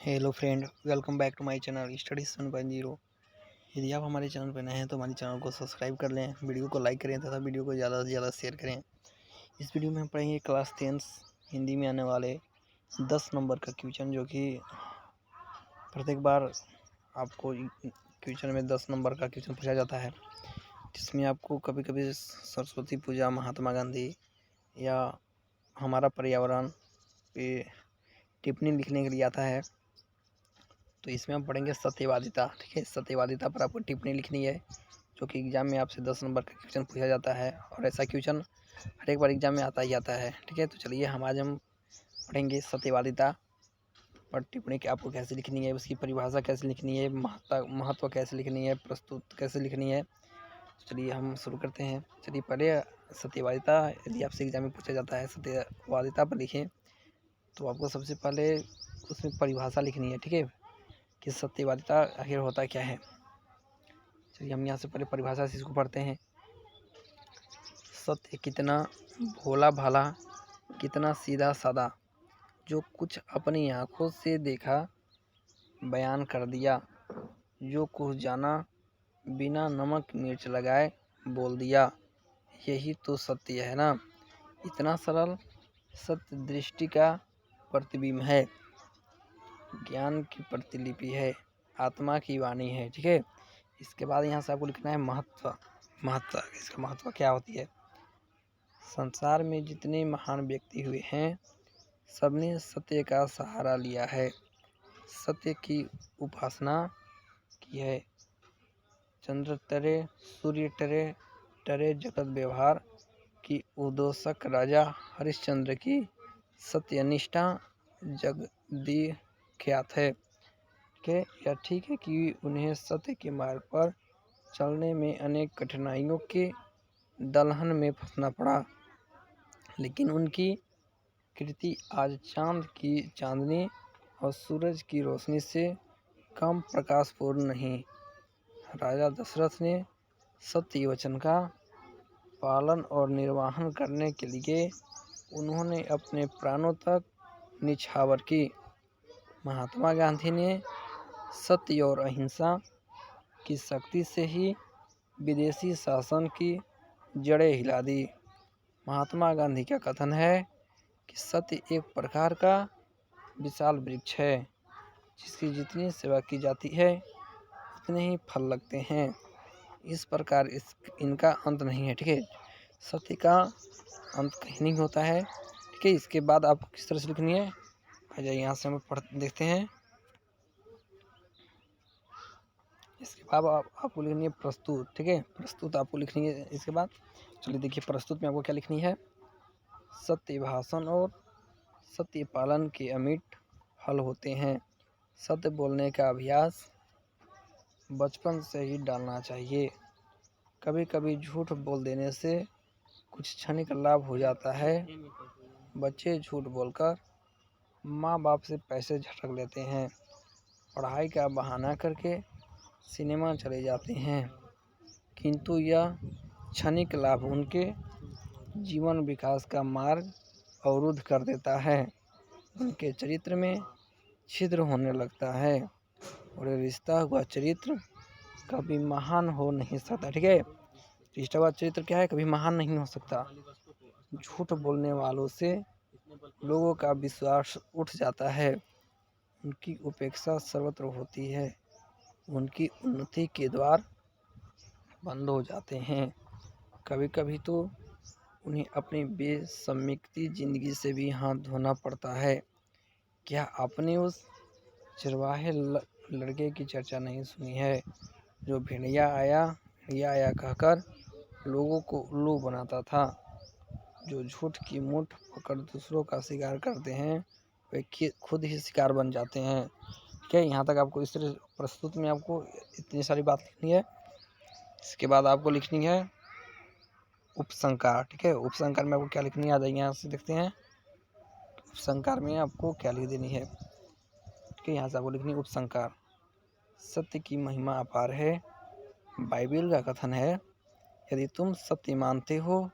Hello friend, welcome back to my channel study 7.0। यदि आप हमारे चैनल पर नए हैं तो हमारे चैनल को सब्सक्राइब कर लें, वीडियो को लाइक करें तथा वीडियो को ज़्यादा से ज़्यादा शेयर करें। इस वीडियो में हम पढ़ेंगे क्लास 10 हिंदी में आने वाले 10 नंबर का क्वेश्चन, जो कि प्रत्येक बार आपको क्वेश्चन में 10 नंबर का क्वेश्चन पूछा जाता है, जिसमें आपको कभी कभी सरस्वती पूजा, महात्मा गांधी या हमारा पर्यावरण पे टिप्पणी लिखने के लिए आता है। तो इसमें हम पढ़ेंगे सत्यवादिता। ठीक है, सत्यवादिता पर आपको टिप्पणी लिखनी है, जो कि एग्जाम में आपसे 10 नंबर का क्वेश्चन पूछा जाता है और ऐसा क्वेश्चन हर एक बार एग्जाम में आता ही आता है। ठीक है, तो चलिए हम पढ़ेंगे सत्यवादिता पर टिप्पणी कि आपको कैसे लिखनी है, उसकी परिभाषा कैसे लिखनी है, महत्व कैसे लिखनी है, प्रस्तुत कैसे लिखनी है। तो चलिए हम शुरू करते हैं। चलिए पहले सत्यवादिता, यदि आपसे एग्जाम में पूछा जाता है सत्यवादिता पर लिखें, तो आपको सबसे पहले उसमें परिभाषा लिखनी है। ठीक है, कि सत्यवादिता आखिर होता क्या है। चलिए हम यहाँ से पहले परिभाषा से इसको पढ़ते हैं। सत्य कितना भोला भाला, कितना सीधा सादा, जो कुछ अपनी आंखों से देखा बयान कर दिया, जो कुछ जाना बिना नमक मिर्च लगाए बोल दिया, यही तो सत्य है ना। इतना सरल सत्य दृष्टि का प्रतिबिंब है, ज्ञान की प्रतिलिपि है, आत्मा की वाणी है। ठीक है, इसके बाद यहाँ से आपको लिखना है महत्व। इसका महत्व क्या होती है। संसार में जितने महान व्यक्ति हुए हैं, सबने सत्य का सहारा लिया है, सत्य की उपासना की है। चंद्र तरे, सूर्य तरे, तरे जगत व्यवहार की उद्घोषक राजा हरिश्चंद्र की सत्यनिष्ठा जगदी ख्यात है। के यह ठीक है कि उन्हें सत्य के मार्ग पर चलने में अनेक कठिनाइयों के दलहन में फंसना पड़ा, लेकिन उनकी कृति आज चांद की चांदनी और सूरज की रोशनी से कम प्रकाशपूर्ण नहीं। राजा दशरथ ने सत्य वचन का पालन और निर्वहन करने के लिए उन्होंने अपने प्राणों तक निछावर की। महात्मा गांधी ने सत्य और अहिंसा की शक्ति से ही विदेशी शासन की जड़ें हिला दी। महात्मा गांधी का कथन है कि सत्य एक प्रकार का विशाल वृक्ष है, जिसकी जितनी सेवा की जाती है उतने ही फल लगते हैं। इस प्रकार इनका अंत नहीं है। ठीक है, सत्य का अंत कहीं नहीं होता है। ठीक है, इसके बाद आपको किस तरह से लिखनी है, आ जाइए यहाँ से हम देखते हैं। इसके बाद आपको लिखनी है प्रस्तुत। ठीक है, प्रस्तुत आपको लिखनी है इसके बाद। चलिए देखिए, प्रस्तुत में आपको क्या लिखनी है। सत्य भाषण और सत्य पालन के अमिट फल होते हैं। सत्य बोलने का अभ्यास बचपन से ही डालना चाहिए। कभी कभी झूठ बोल देने से कुछ क्षणिक लाभ हो जाता है। बच्चे झूठ बोलकर माँ बाप से पैसे झटक लेते हैं, पढ़ाई का बहाना करके सिनेमा चले जाते हैं, किंतु यह क्षणिक लाभ उनके जीवन विकास का मार्ग अवरुद्ध कर देता है। उनके चरित्र में छिद्र होने लगता है और रिश्ता हुआ चरित्र कभी महान हो नहीं सकता। ठीक है, रिश्ता हुआ चरित्र क्या है, कभी महान नहीं हो सकता। झूठ बोलने वालों से लोगों का विश्वास उठ जाता है, उनकी उपेक्षा सर्वत्र होती है, उनकी उन्नति के द्वार बंद हो जाते हैं। कभी कभी तो उन्हें अपनी बेसम्मिक्ति जिंदगी से भी हाथ धोना पड़ता है। क्या आपने उस चरवाहे लड़के की चर्चा नहीं सुनी है, जो भेड़िया आया कहकर लोगों को उल्लू बनाता था। जो झूठ की मुठ पकड़ दूसरों का शिकार करते हैं, वे खुद ही शिकार बन जाते हैं। ठीक है, यहाँ तक आपको इस तरह प्रस्तुत में आपको इतनी सारी बात लिखनी है। इसके बाद आपको लिखनी है उपसंकार। ठीक है, उपसंकार में आपको क्या लिखनी है, आ जाइए यहाँ से देखते हैं। उपसंकार में आपको क्या लिख देनी है। ठीक है, यहाँ से आपको लिखनी है उपसंकार। सत्य की महिमा अपार है। बाइबिल का कथन है, यदि तुम सत्य मानते हो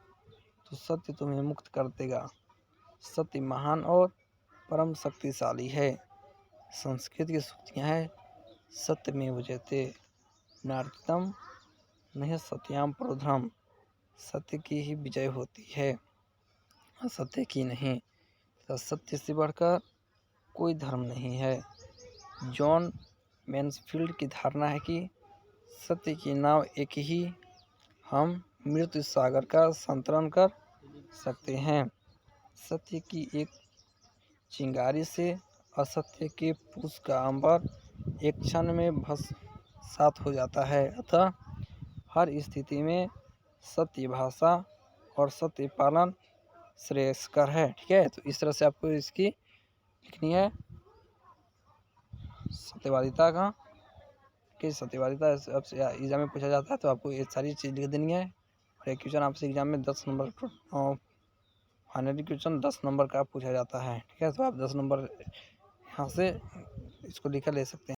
तो सत्य तुम्हें मुक्त कर देगा। सत्य महान और परम शक्तिशाली है। संस्कृत की सूक्तियाँ हैं सत्यमेव जयते, नार्तितम नहीं सत्याम प्रोधर्म, सत्य की ही विजय होती है, असत्य की नहीं, तो सत्य से बढ़कर कोई धर्म नहीं है। जॉन मैन्सफील्ड की धारणा है कि सत्य की नाव एक ही, हम मृत्यु सागर का संतरण कर सकते हैं। सत्य की एक चिंगारी से असत्य के पूछ का अंबर एक क्षण में भस्मसात हो जाता है। अतः हर स्थिति में सत्य भाषा और सत्य पालन श्रेयस्कर है। ठीक है, तो इस तरह से आपको इसकी लिखनी है सत्यवादिता का, कि सत्यवादिता आपसे एग्जाम में पूछा जाता है तो आपको ये सारी चीज़ लिख देनी है। और एक क्वेश्चन आपसे एग्जाम में 10 नंबर फाइनली क्वेश्चन 10 नंबर का पूछा जाता है। ठीक है, तो आप 10 नंबर यहाँ से इसको लिखकर ले सकते हैं।